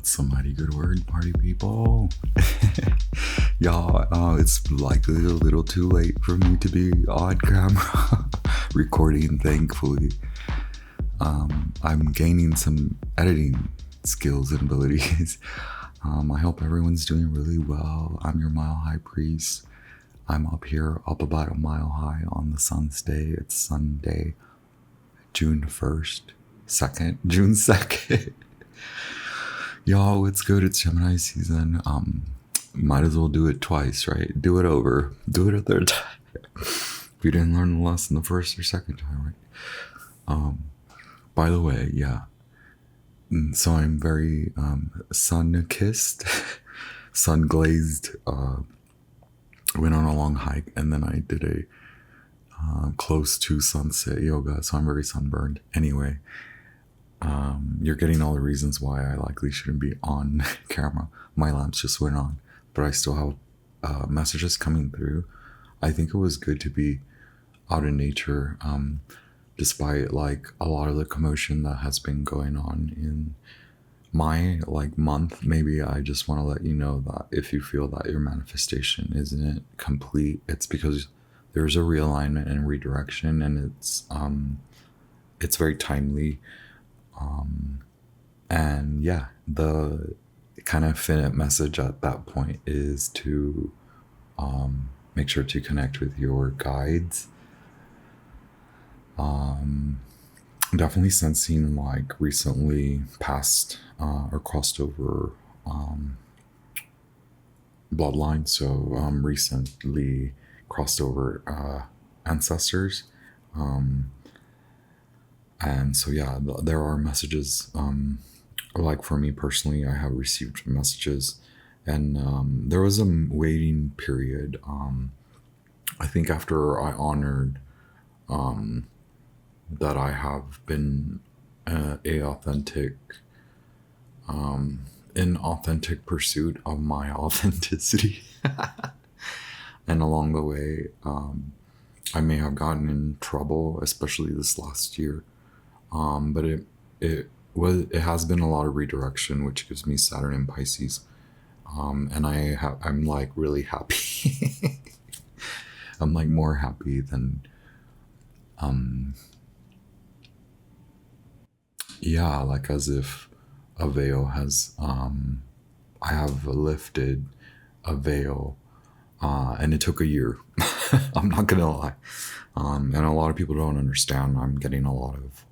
That's a mighty good word, party people. Y'all, it's likely a little too late for me to be on camera recording, thankfully. I'm gaining some editing skills and abilities. I hope everyone's doing really well. I'm your Mile High Priest. I'm up here, up about a mile high on the sun's day. It's Sunday, June 1st, June 2nd. Y'all, it's good. It's Gemini season. Might as well do it twice, right? Do it over. Do it a third time. If you didn't learn the lesson the first or second time, right? By the way, yeah. So I'm very sun-kissed, sun-glazed. Went on a long hike, and then I did a close to sunset yoga, so I'm very sunburned. Anyway, you're getting all the reasons why I likely shouldn't be on camera. My lamps just went on, but I still have messages coming through. I think it was good to be out in nature, despite like a lot of the commotion that has been going on in my month. Maybe I just want to let you know that if you feel that your manifestation isn't complete, it's because there's a realignment and redirection, and it's very timely. And yeah, the kind of finite message at that point is to make sure to connect with your guides. Definitely sensing like recently passed or crossed over bloodline. So recently crossed over ancestors. And so yeah, there are messages, like for me personally, I have received messages, and there was a waiting period. I think after I honored that I have been in authentic pursuit of my authenticity. And along the way, I may have gotten in trouble, especially this last year. But it has been a lot of redirection, which gives me Saturn in Pisces. And I'm like really happy. I'm like more happy than, yeah, like as if a veil has, I have lifted a veil, and it took a year. I'm not gonna lie. And a lot of people don't understand. I'm getting a lot of,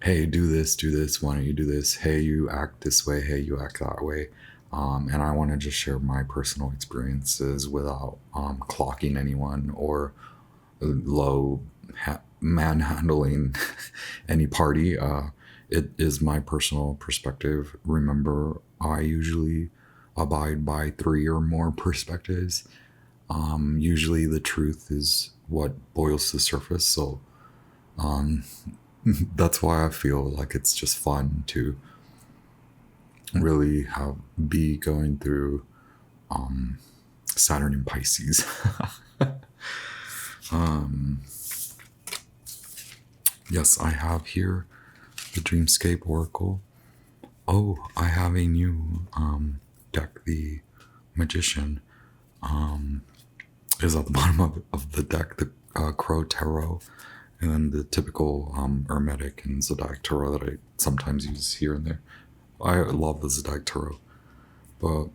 hey, do this, why don't you do this? Hey, you act this way, hey, you act that way. And I want to just share my personal experiences without clocking anyone or manhandling any party. It is my personal perspective. Remember, I usually abide by 3 or more perspectives. Usually the truth is what boils to the surface. So that's why I feel like it's just fun to really be going through Saturn in Pisces. Yes, I have here the Dreamscape Oracle. Oh, I have a new deck, the Magician. Is at the bottom of the deck, the Crow Tarot, and then the typical Hermetic and Zodiac Tarot that I sometimes use here and there. I love the Zodiac Tarot. But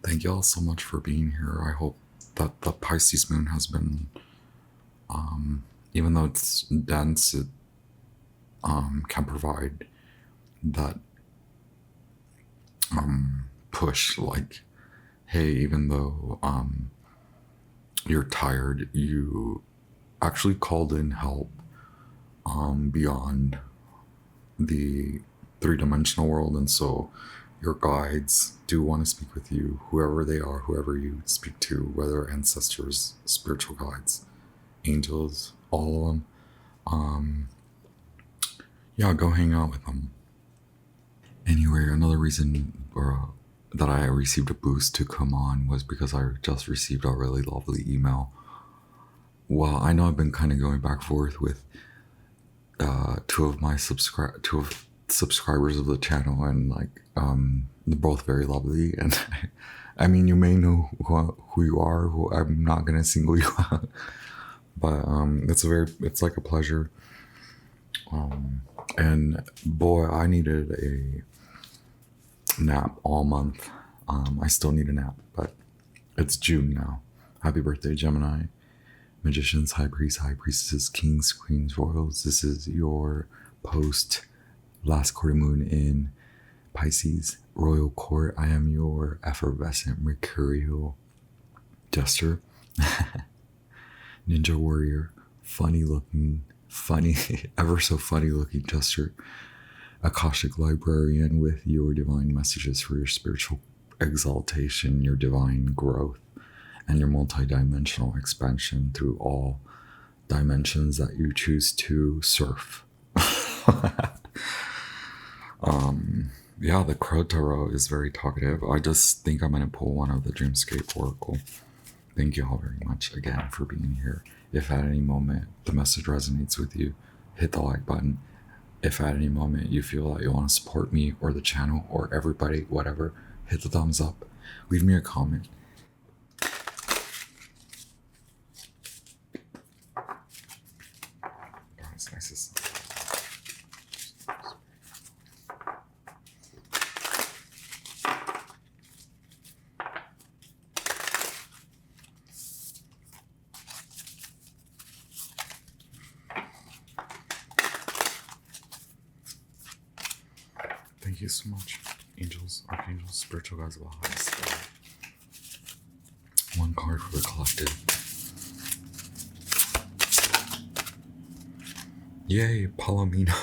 thank y'all so much for being here. I hope that the Pisces moon has been, even though it's dense, it can provide that push, like, hey, even though you're tired, you actually called in help beyond the 3-dimensional world, and so your guides do want to speak with you, whoever they are, whoever you speak to, whether ancestors, spiritual guides, angels, all of them. Yeah, go hang out with them. Anyway, another reason that I received a boost to come on was because I just received a really lovely email. Well, I know I've been kind of going back and forth with two of subscribers of the channel, and like they're both very lovely. And I mean, you may know who you are. Who I'm not gonna single you out, but it's like a pleasure. And boy, I needed a nap all month. I still need a nap, but it's June now. Happy birthday, Gemini. Magicians, high priests, high priestesses, kings, queens, royals. This is your post last quarter moon in Pisces, royal court. I am your effervescent mercurial jester, ninja warrior, funny, ever so funny looking jester, Akashic librarian with your divine messages for your spiritual exaltation, your divine growth, and your multidimensional expansion through all dimensions that you choose to surf. Yeah, the Crow Tarot is very talkative. I just think I'm going to pull one of the Dreamscape Oracle. Thank you all very much again for being here. If at any moment the message resonates with you, hit the like button. If at any moment you feel like you want to support me or the channel or everybody, whatever, hit the thumbs up. Leave me a comment. It's nice to see. Thank you so much, angels, archangels, spiritual guides of the highest. One card for the collective. Yay, Palomino.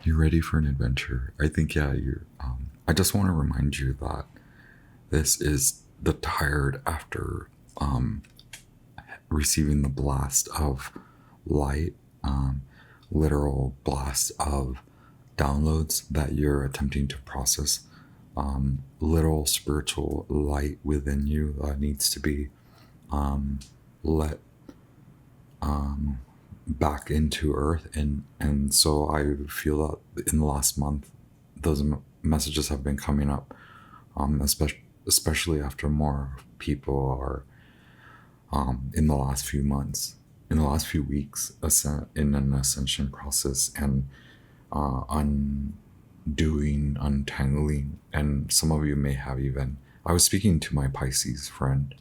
You ready for an adventure? I think, yeah, you're. I just want to remind you that this is the tired after receiving the blast of light, literal blast of downloads that you're attempting to process, little spiritual light within you that needs to be let back into earth, and so I feel that in the last month those messages have been coming up, especially after more people are in the last few months, in the last few weeks, in an ascension process, and undoing, untangling, and some of you may have even. I was speaking to my Pisces friend,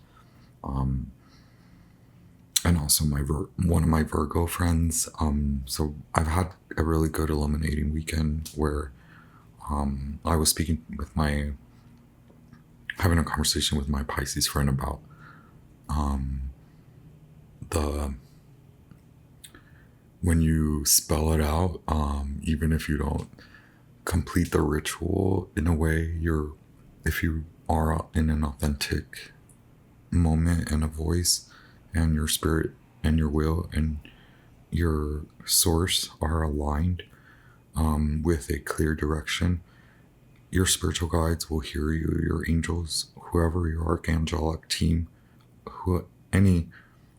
and also one of my Virgo friends. So I've had a really good illuminating weekend where I was having a conversation with my Pisces friend about when you spell it out, even if you don't complete the ritual in a way, if you are in an authentic moment and a voice, and your spirit and your will and your source are aligned with a clear direction, your spiritual guides will hear you, your angels, whoever your archangelic team, any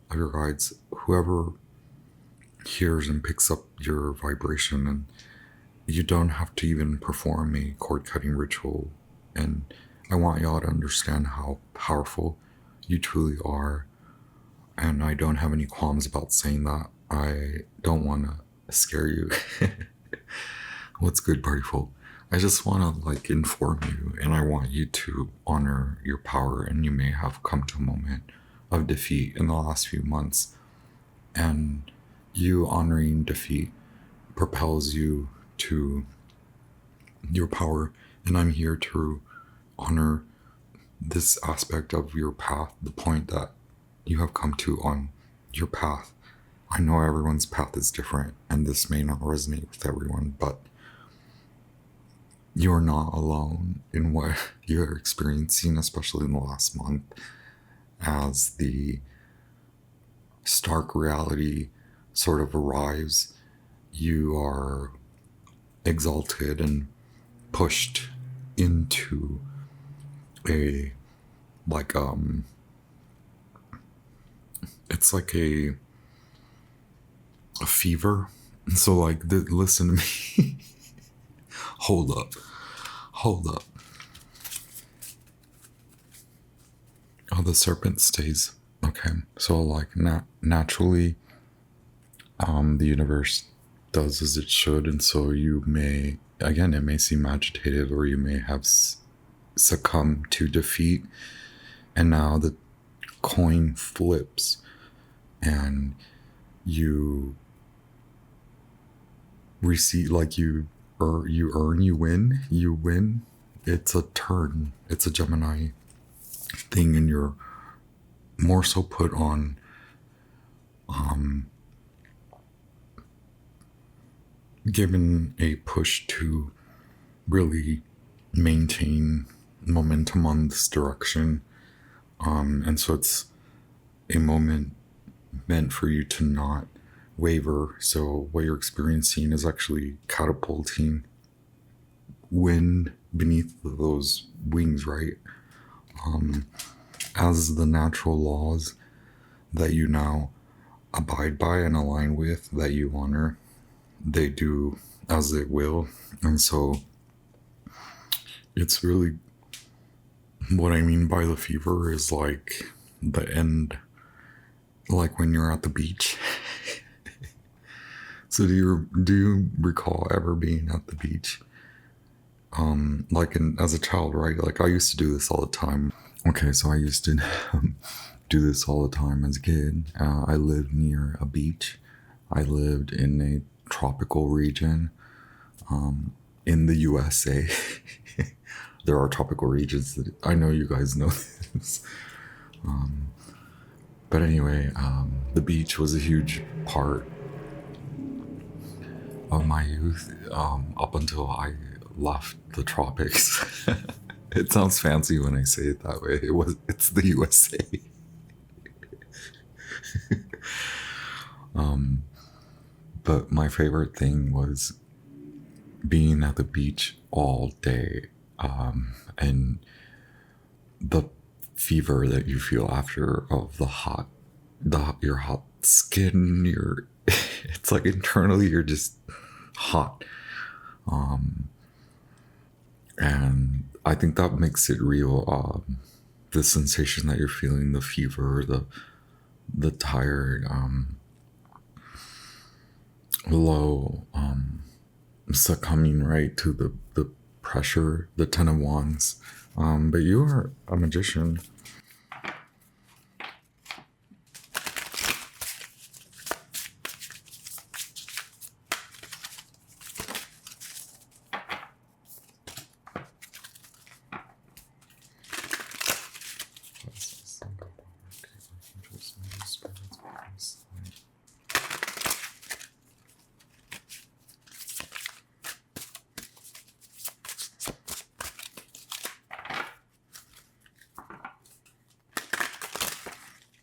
of your guides, whoever hears and picks up your vibration. And you don't have to even perform a cord cutting ritual. And I want y'all to understand how powerful you truly are. And I don't have any qualms about saying that. I don't want to scare you. What's good, party folk? I just want to inform you, and I want you to honor your power. And you may have come to a moment of defeat in the last few months, and you honoring defeat propels you to your power. And I'm here to honor this aspect of your path, the point that you have come to on your path. I know everyone's path is different, and this may not resonate with everyone, but you're not alone in what you're experiencing, especially in the last month, as the stark reality sort of arrives. You are exalted and pushed into it's like a fever, So like, listen to me. Hold up. Oh, the serpent stays. Okay, so like naturally, the universe does as it should, and so you may, again, it may seem agitated, or you may have succumbed to defeat, and now the coin flips, and you receive, like you win. It's a turn. It's a Gemini thing, and you're more so put on given a push to really maintain momentum on this direction, and so it's a moment meant for you to not waver. So what you're experiencing is actually catapulting wind beneath those wings, right? As the natural laws that you now abide by and align with, that you honor, they do as they will. And so it's really, what I mean by the fever is like the end, like when you're at the beach. So do you recall ever being at the beach? Like as a child, right? Like I used to do this all the time. Okay, so I used to do this all the time as a kid. I lived near a beach. I lived in a tropical region in the USA. There are tropical regions that I know you guys know this. But anyway, the beach was a huge part of my youth, up until I left the tropics. It sounds fancy when I say it that way. It's the USA. But my favorite thing was being at the beach all day, and the fever that you feel after of your hot skin, it's like internally you're just hot. And I think that makes it real. The sensation that you're feeling, the fever, the tired, low, succumbing right to the pressure, the Ten of Wands. But you are a magician.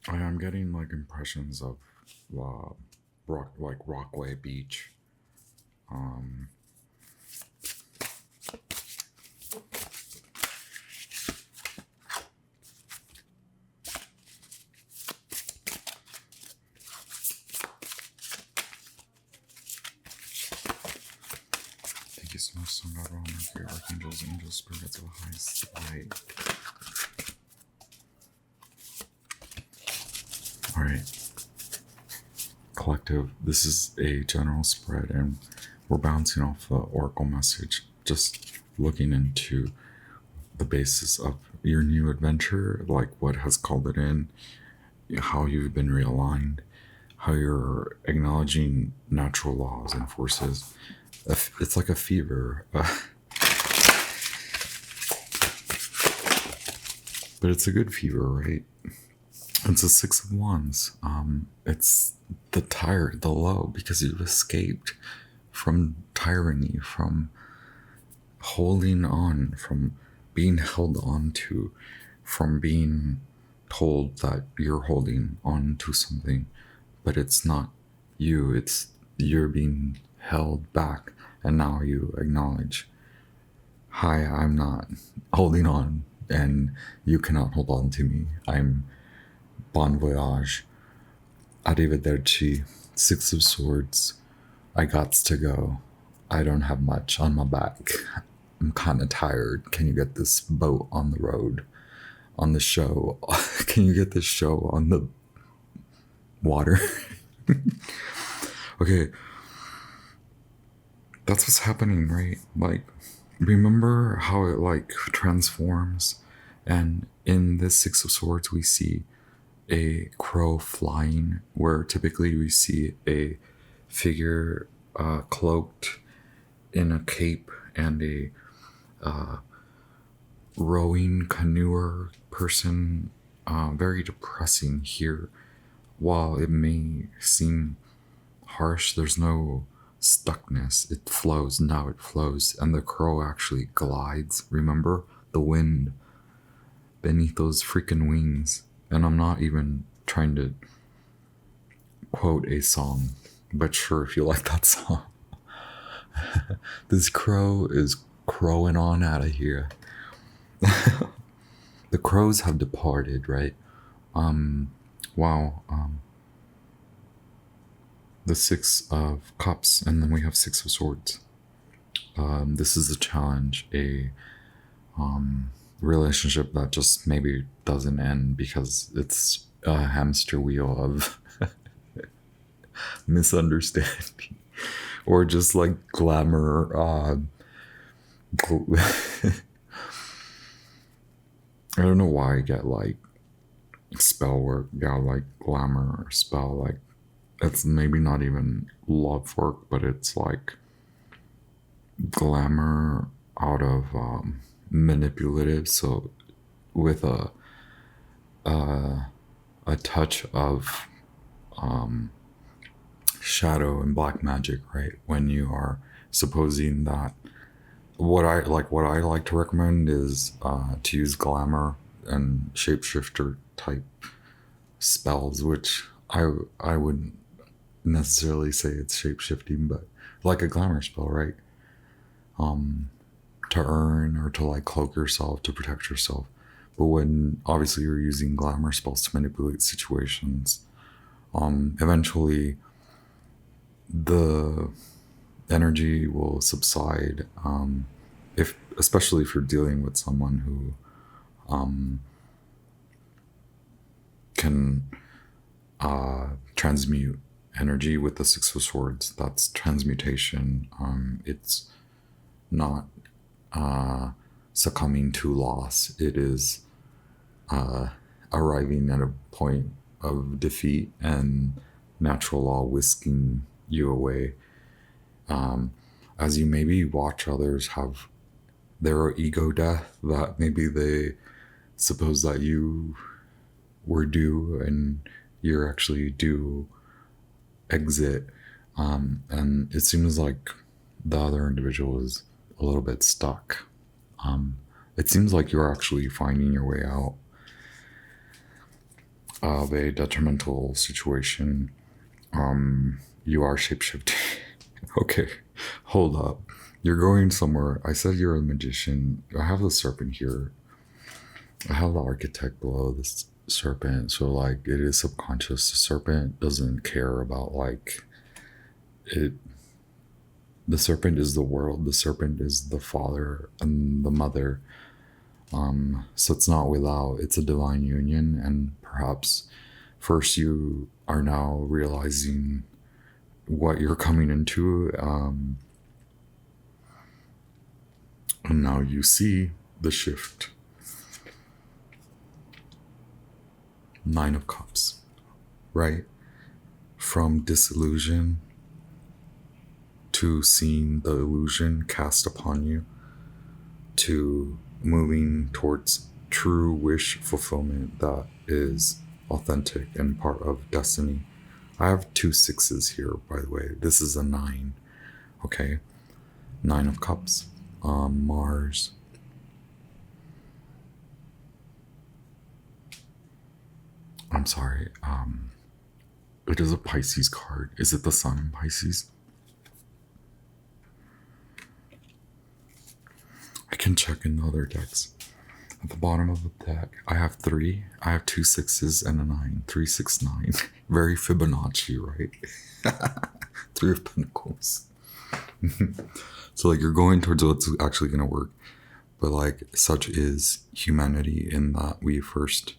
I'm getting like impressions of Rockaway Beach. Thank you so much, Sun God, Roman, for your archangels, angels, spirits of the highest light. All right, collective, this is a general spread, and we're bouncing off the oracle message, just looking into the basis of your new adventure, like what has called it in, how you've been realigned, how you're acknowledging natural laws and forces. It's like a fever, but it's a good fever, right? It's a Six of Wands. It's the tired, the low, because you've escaped from tyranny, from holding on, from being held on to, from being told that you're holding on to something, but it's not you, you're being held back, and now you acknowledge, hi, I'm not holding on, and you cannot hold on to me. I'm bon voyage, arrivederci, Six of Swords, I gots to go. I don't have much on my back. I'm kind of tired. Can you get this boat on the road? On the show? Can you get this show on the water? Okay. That's what's happening, right? Like, remember how it like transforms? And in this Six of Swords, we see a crow flying, where typically we see a figure cloaked in a cape and a rowing canoeer person. Very depressing here. While it may seem harsh, there's no stuckness. It flows. Now it flows. And the crow actually glides. Remember? The wind beneath those freaking wings. And I'm not even trying to quote a song, but sure, if you like that song. This crow is crowing on out of here. The crows have departed, right? Wow. The Six of Cups, and then we have Six of Swords. This is a challenge, a relationship that just maybe doesn't end because it's a hamster wheel of misunderstanding, or just like glamour. I don't know why I get like spell work, yeah, like glamour or spell, like it's maybe not even love work, but it's like glamour out of manipulative. So with a touch of shadow and black magic, right? When you are supposing that what I like to recommend is to use glamour and shapeshifter type spells, which I wouldn't necessarily say it's shapeshifting, but like a glamour spell, right? To earn or to like cloak yourself, to protect yourself. But when obviously you're using glamour spells to manipulate situations, eventually the energy will subside, especially if you're dealing with someone who can transmute energy with the Six of Swords. That's transmutation. It's not succumbing to loss. It is arriving at a point of defeat and natural law whisking you away. As you maybe watch others have their ego death, that maybe they suppose that you were due and you're actually due exit. And it seems like the other individual is a little bit stuck. It seems like you're actually finding your way out of a detrimental situation. You are shapeshifting. Okay, hold up. You're going somewhere. I said you're a magician. I have the serpent here. I have the architect below this serpent. So like it is subconscious. The serpent doesn't care about like it. The serpent is the world. The serpent is the father and the mother. So it's not without. It's a divine union. And perhaps first you are now realizing what you're coming into, and now you see the shift. Nine of Cups, right? From disillusion to seeing the illusion cast upon you, to moving towards true wish fulfillment that is authentic and part of destiny. I have 2 6s here, by the way. This is a 9. Okay. 9 of Cups. Mars. I'm sorry. It is a Pisces card. Is it the Sun in Pisces? I can check in the other decks. At the bottom of the deck, I have 3. I have 2 6s and a 9. 3, 6, 9. Very Fibonacci, right? Three of Pentacles. So like you're going towards what's actually going to work. But like such is humanity in that we first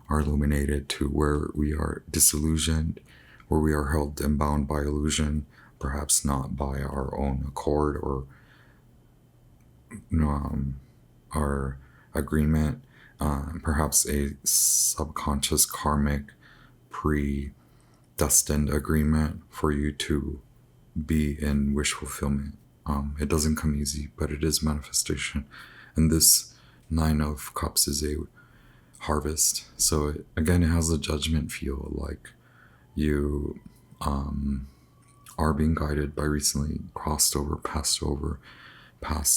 are illuminated to where we are disillusioned, where we are held and bound by illusion, perhaps not by our own accord or our agreement, perhaps a subconscious karmic predestined agreement for you to be in wish fulfillment. It doesn't come easy, but it is manifestation. And this Nine of Cups is a harvest. So again, it has a judgment feel, like you are being guided by recently passed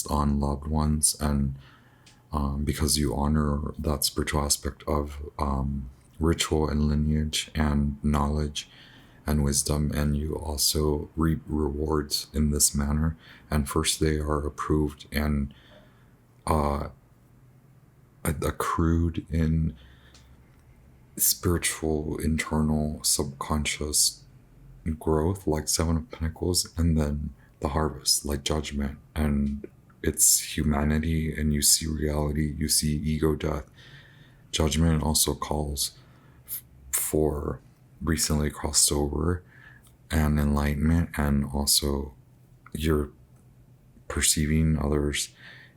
on loved ones, and because you honor that spiritual aspect of ritual and lineage and knowledge and wisdom, and you also reap rewards in this manner. And first they are approved and accrued in spiritual, internal, subconscious growth, like Seven of Pentacles, and then the harvest, like judgment. And it's humanity, and you see reality, you see ego death. Judgment also calls for recently crossed over and enlightenment, and also you're perceiving others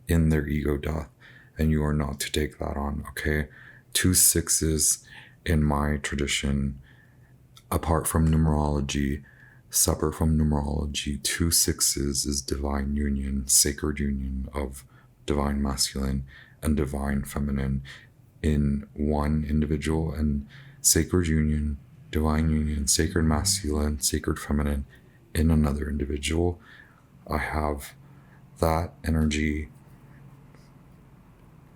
in their ego death, and you are not to take that on, okay? 2 6s in my tradition, apart from numerology, separate from numerology, 2 6s is divine union, sacred union of divine masculine and divine feminine in one individual, and sacred union, divine union, sacred masculine, sacred feminine in another individual. I have that energy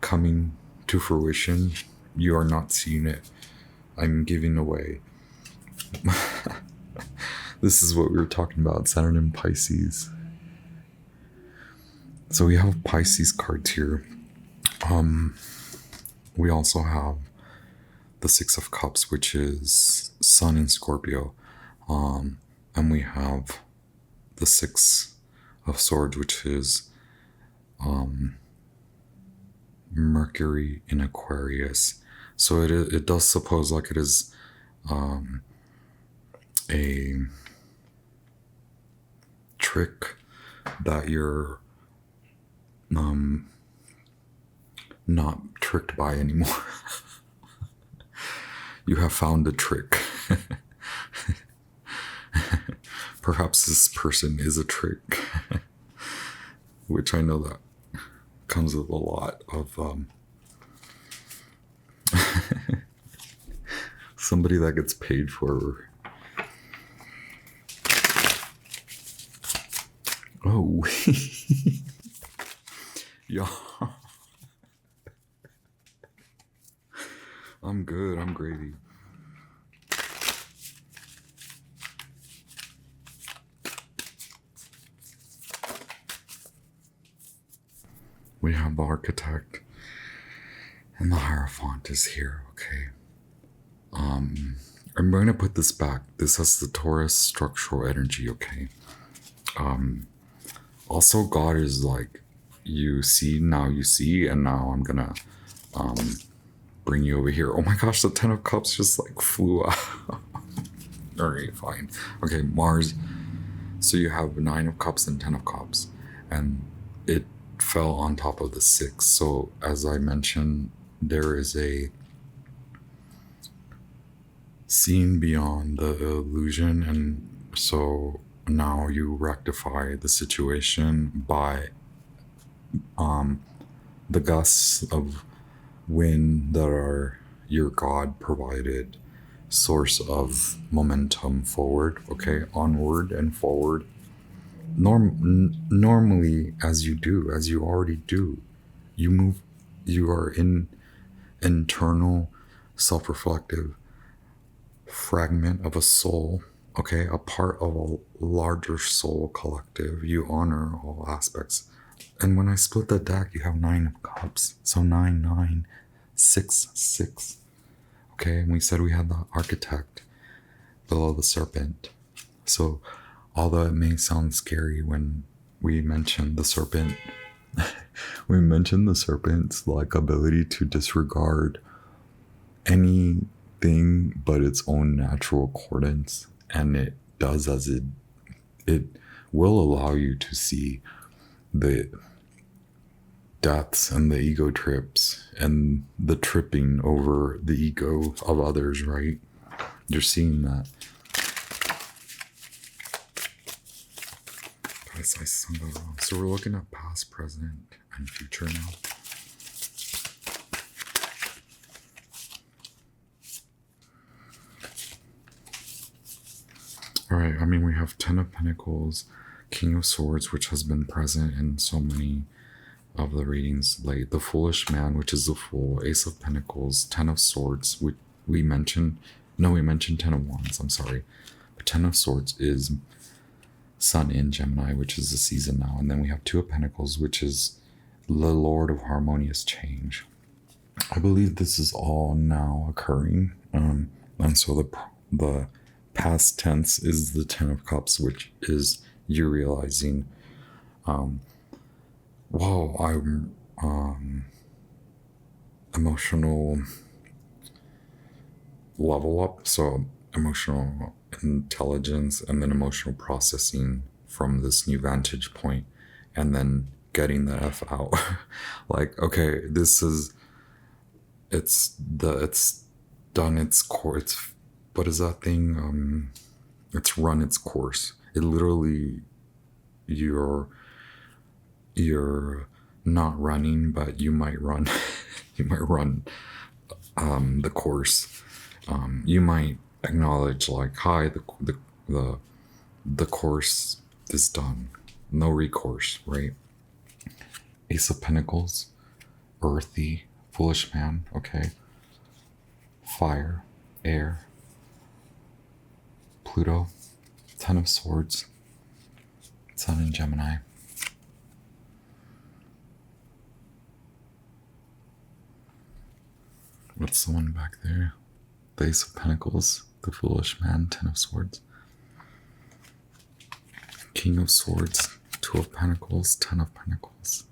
coming to fruition. You are not seeing it. I'm giving away. This is what we were talking about, Saturn in Pisces. So we have Pisces cards here. We also have the 6 of Cups, which is Sun in Scorpio. And we have the 6 of Swords, which is Mercury in Aquarius. So it does suppose like it is a trick that you're not tricked by anymore. You have found a trick. Perhaps this person is a trick. Which I know that comes with a lot of somebody that gets paid for. Oh, yeah. I'm good. I'm gravy. We have the Architect, and the Hierophant is here. Okay. I'm going to put this back. This has the Taurus structural energy. Okay. Also, God is like, you see, now you see, and now I'm gonna bring you over here. Oh my gosh, the 10 of Cups just like flew out. Alright, fine. Okay, Mars. So you have 9 of Cups and 10 of Cups, and it fell on top of the 6. So as I mentioned, there is a seeing beyond the illusion, and so now you rectify the situation by the gusts of wind that are your God provided source of momentum forward, okay, onward and forward. Normally, as you already do, you move, you are in internal self-reflective fragment of a soul, okay, a part of a larger soul collective. You honor all aspects. And when I split the deck, you have 9 of Cups. So 9, 9, 6, 6. Okay, and we said we had the Architect below the Serpent. So Although it may sound scary when we mention the serpent, we mention the serpent's like ability to disregard anything but its own natural accordance, and it does as it will allow you to see the deaths and the ego trips and the tripping over the ego of others, right? You're seeing that. Guys, I said that wrong. So we're looking at past, present, and future now. All right, I mean, we have Ten of Pentacles, King of Swords, which has been present in so many of the readings, like the Foolish Man, which is the Fool, Ace of Pentacles, Ten of Swords, which we mentioned Ten of Wands, I'm sorry. But Ten of Swords is Sun in Gemini, which is the season now. And then we have Two of Pentacles, which is the Lord of Harmonious Change. I believe this is all now occurring. And so the past tense is the Ten of Cups, which is you realizing, whoa, I'm emotional level up. So emotional intelligence and then emotional processing from this new vantage point, and then getting the F out. Like, okay, it's done its course. What is that thing? It's run its course. It literally, you're not running, but you might run. You might run the course. You might acknowledge like, hi, the course is done. No recourse, right? Ace of Pentacles, earthy, Foolish Man, okay. Fire, air, Pluto, Ten of Swords, Sun in Gemini. What's the one back there? The Ace of Pentacles, the Foolish Man, Ten of Swords. King of Swords, Two of Pentacles, Ten of Pentacles.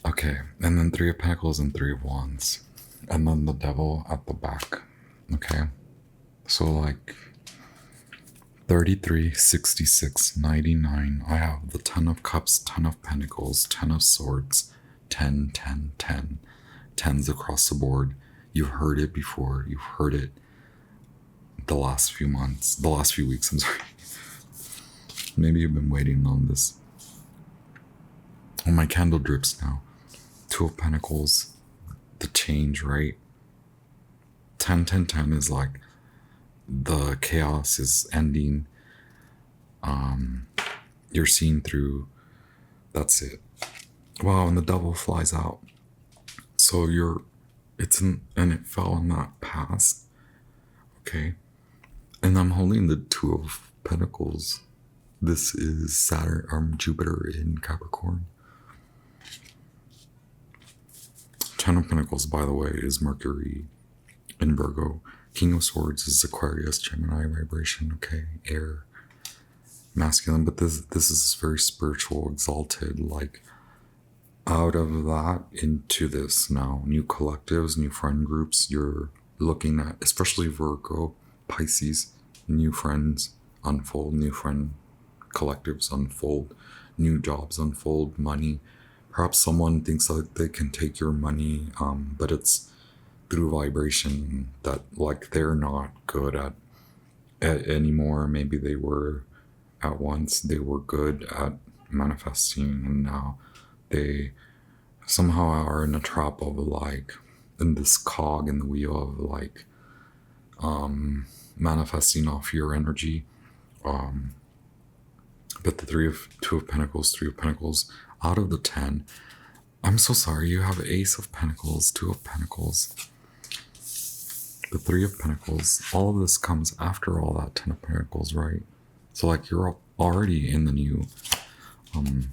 Okay, and then Three of Pentacles and Three of Wands. And then the Devil at the back. Okay, so like 33, 66, 99. I have the Ten of Cups, Ten of Pentacles, Ten of Swords, 10, 10, 10. Tens across the board. You've heard it before. You've heard it the last few months, the last few weeks, I'm sorry. Maybe you've been waiting on this. Oh, my candle drips now. Two of Pentacles, the change, right? 10, 10, 10 is like the chaos is ending. You're seeing through. That's it. Wow, and the Devil flies out. So and it fell on that past. Okay. And I'm holding the Two of Pentacles. This is Saturn, Jupiter in Capricorn. Ten of Pentacles, by the way, is Mercury in Virgo. King of Swords is Aquarius, Gemini vibration, okay, air, masculine. But this is very spiritual, exalted, like out of that into this now. New collectives, new friend groups you're looking at, especially Virgo, Pisces, new friends unfold, new friend collectives unfold, new jobs unfold, money. Perhaps someone thinks that they can take your money, but it's through vibration that like they're not good at anymore. Maybe they were at once, they were good at manifesting, and now they somehow are in a trap of like, in this cog in the wheel of like manifesting off your energy. But the Two of Pentacles, Three of Pentacles, out of the 10, I'm so sorry, you have Ace of Pentacles, Two of Pentacles, the Three of Pentacles. All of this comes after all that Ten of Pentacles, right? So like you're already in the new, and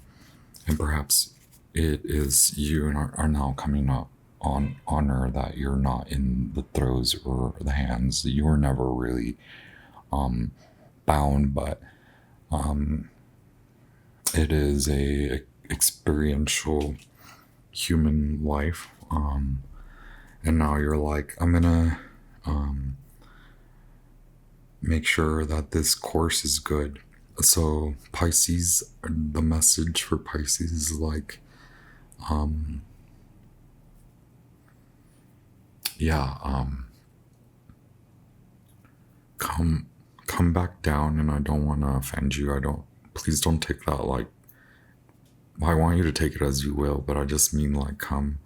perhaps it is you and are now coming up honor that you're not in the throes or the hands. You were never really bound, but it is a experiential human life. And now you're like, I'm gonna make sure that this course is good. So Pisces, the message for Pisces is like, come back down, and I don't want to offend you. Please don't take that like, I want you to take it as you will, but I just mean like come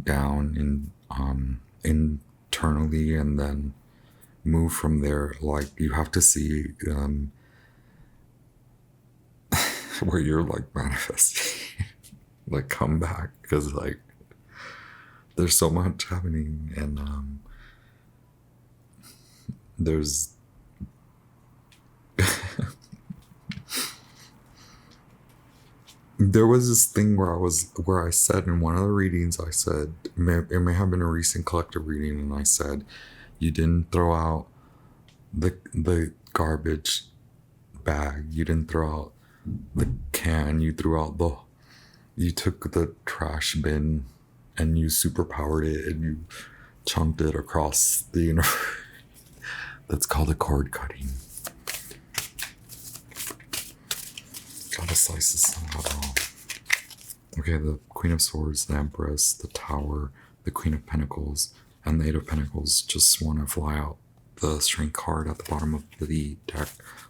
down internally and then move from there. Like you have to see where you're like manifesting. Like come back, because like there's so much happening, and there's there was this thing where I said in one of the readings, I said, it may have been a recent collective reading, and I said, you didn't throw out the garbage bag, you didn't throw out the can, you took the trash bin and you superpowered it and you chunked it across the universe. That's called a cord cutting. Gotta slice this thing out. Okay, the Queen of Swords, the Empress, the Tower, the Queen of Pentacles, and the Eight of Pentacles just want to fly out. The Strength card at the bottom of the deck,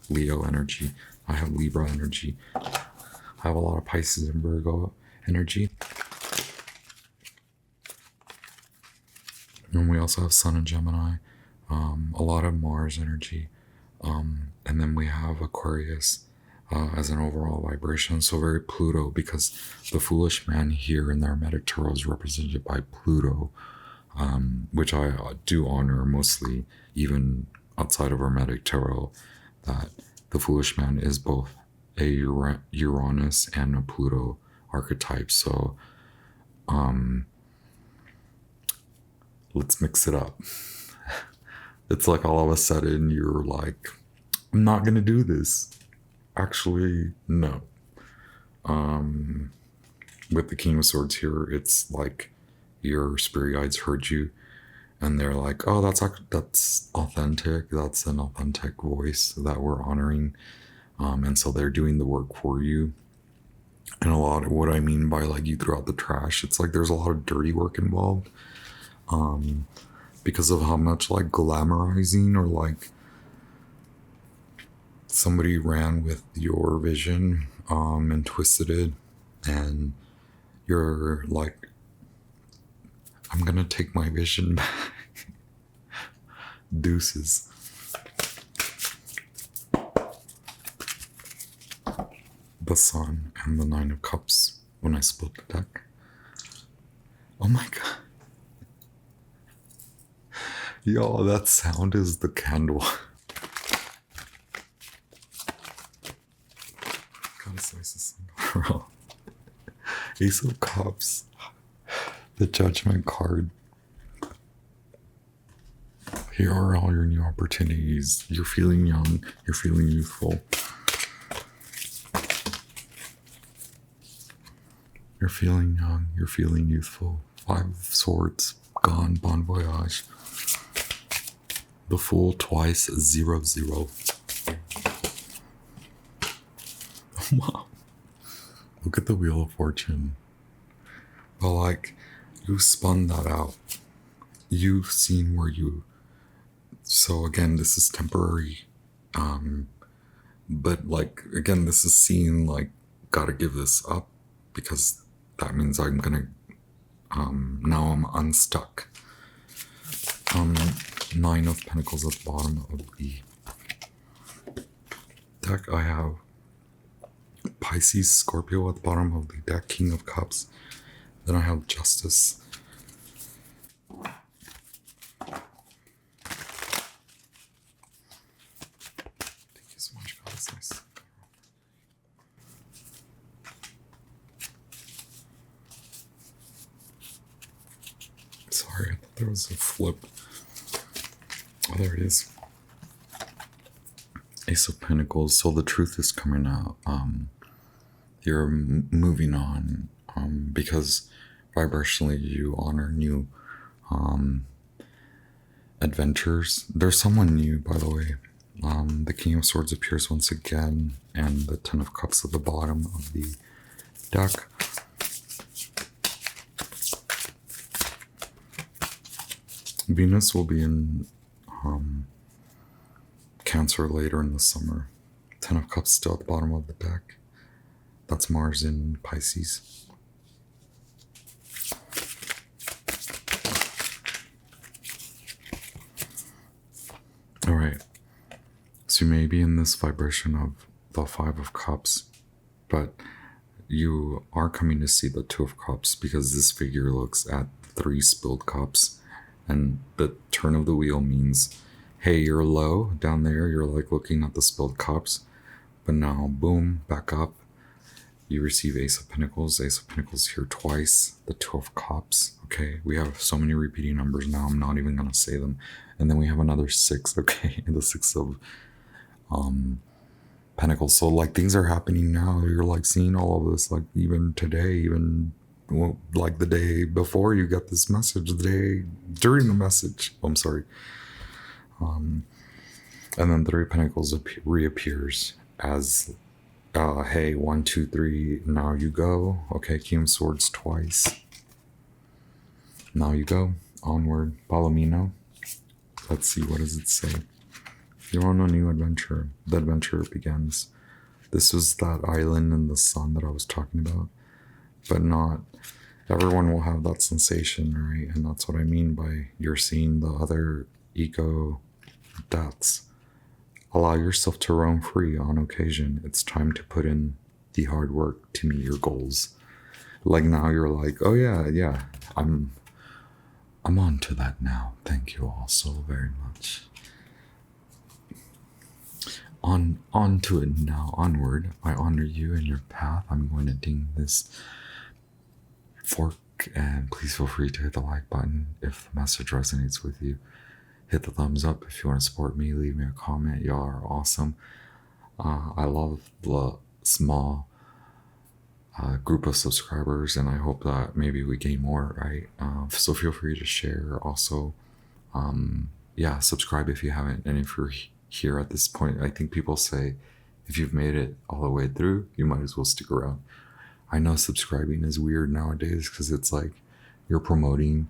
Leo energy. I have Libra energy. I have a lot of Pisces and Virgo energy. And we also have Sun and Gemini. A lot of Mars energy. And then we have Aquarius as an overall vibration. So very Pluto, because the foolish man here in the Hermetic Tarot is represented by Pluto, which I do honor mostly, even outside of Hermetic Tarot, that the foolish man is both a Uranus and a Pluto archetype. So let's mix it up. It's like all of a sudden you're like, I'm not gonna do this. Actually, no. With the King of Swords here, it's like your spirit guides heard you, and they're like, oh, that's authentic. That's an authentic voice that we're honoring. And so they're doing the work for you. And a lot of what I mean by like you threw out the trash, it's like there's a lot of dirty work involved. Because of how much like glamorizing or like somebody ran with your vision and twisted it, and you're like, I'm gonna take my vision back. Deuces. The Sun and the Nine of Cups when I split the deck. Oh my god. Yo, that sound is the candle. Gotta slice this thing around. Ace of Cups. The Judgment card. Here are all your new opportunities. You're feeling young. You're feeling youthful. You're feeling young. You're feeling youthful. Five of Swords. Gone. Bon voyage. The Fool twice. 0-0. Wow. Look at the Wheel of Fortune. But like, you spun that out. You've seen where you... So again, this is temporary. But like, again, this is seeing like, gotta give this up, because that means I'm gonna... now I'm unstuck. Nine of Pentacles at the bottom of the deck. I have Pisces, Scorpio at the bottom of the deck, King of Cups. Then I have Justice. Thank you so much, God, it's nice. there was a flip. Oh, there it is. Ace of Pentacles. So the truth is coming out. You're moving on because vibrationally you honor new adventures. There's someone new, by the way. The King of Swords appears once again, and the Ten of Cups at the bottom of the deck. Venus will be in Cancer later in the summer. Ten of Cups still at the bottom of the deck. That's Mars in Pisces. All right. So you may be in this vibration of the Five of Cups, but you are coming to see the Two of Cups because this figure looks at 3 spilled cups, and the turn of the wheel means, hey, you're low down there, you're like looking at the spilled cups, but now boom, back up. You receive Ace of Pentacles here twice, the Two of Cups. Okay, we have so many repeating numbers now, I'm not even gonna say them. And then we have another 6, okay, the 6 of Pentacles. So like things are happening now. You're like seeing all of this, like even today, even like the day before you got this message, the day during the message. I'm sorry. And then 3 of Pentacles reappears as hey, 1, 2, 3, now you go. Okay, King of Swords twice. Now you go. Onward. Palomino. Let's see, what does it say? You're on a new adventure. The adventure begins. This was that island in the sun that I was talking about. But not everyone will have that sensation, right? And that's what I mean by you're seeing the other ego deaths. Allow yourself to roam free on occasion. It's time to put in the hard work to meet your goals. Like now you're like, oh yeah, I'm on to that now. Thank you all so very much. On to it now, onward. I honor you and your path. I'm going to ding this fork, and please feel free to hit the like button if the message resonates with you. Hit the thumbs up if you want to support me. Leave me a comment. Y'all are awesome. I love the small group of subscribers, and I hope that maybe we gain more, right? So feel free to share. Also, yeah, subscribe if you haven't. And if you're here at this point, I think people say if you've made it all the way through, you might as well stick around. I know subscribing is weird nowadays because it's like you're promoting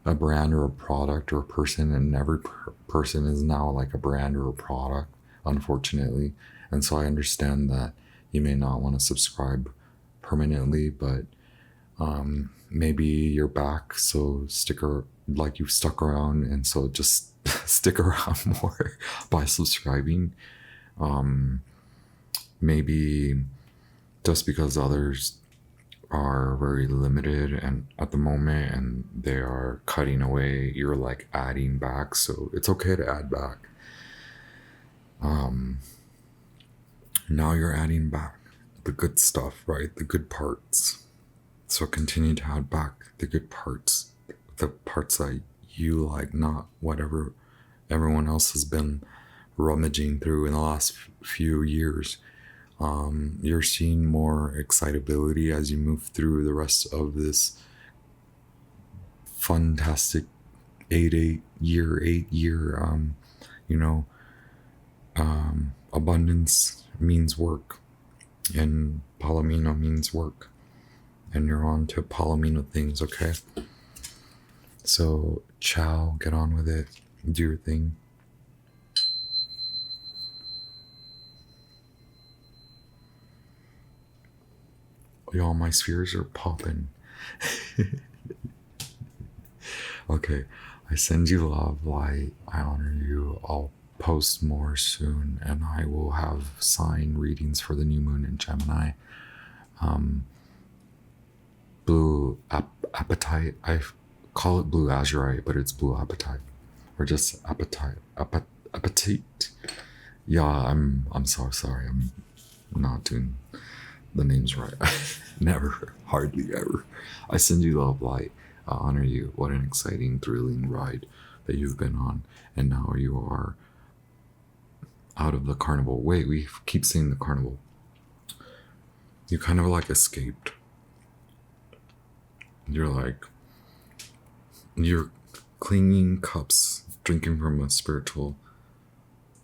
a brand or a product or a person, and every person is now like a brand or a product, unfortunately. And so I understand that you may not want to subscribe permanently, but maybe you're back, so like you've stuck around, and so just stick around more by subscribing. Maybe just because others are very limited and at the moment, and they are cutting away, you're like adding back, so it's okay to add back. Now you're adding back the good stuff, right? The good parts. So continue to add back the good parts, the parts that you like, not whatever everyone else has been rummaging through in the last few years. You're seeing more excitability as you move through the rest of this fantastic 8 year, abundance means work, and Palomino means work, and you're on to Palomino things, okay? So ciao, get on with it, do your thing. Y'all, my spheres are popping. Okay, I send you love, light, I honor you. I'll post more soon, and I will have sign readings for the new moon in Gemini. Blue appetite, I call it blue azurite, but it's blue appetite, or just appetite. Yeah, I'm so sorry, I'm not doing the names right. Never, hardly ever. I send you love, light. I honor you. What an exciting, thrilling ride that you've been on. And now you are out of the carnival. Wait, we keep saying the carnival. You kind of like escaped. You're cleaning cups, drinking from a spiritual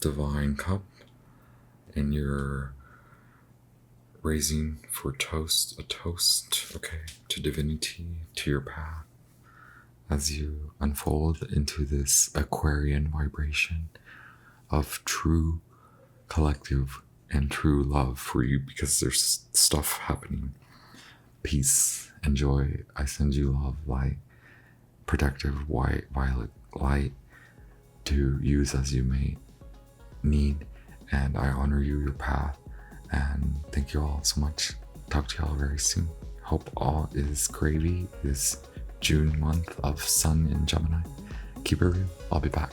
divine cup, and you're raising for a toast, okay, to divinity, to your path, as you unfold into this Aquarian vibration of true collective and true love for you, because there's stuff happening. Peace and joy. I send you love, light, protective white, violet light to use as you may need. And I honor you, your path. And thank you all so much. Talk to y'all very soon. Hope all is gravy this June month of Sun in Gemini. Keep it real. I'll be back.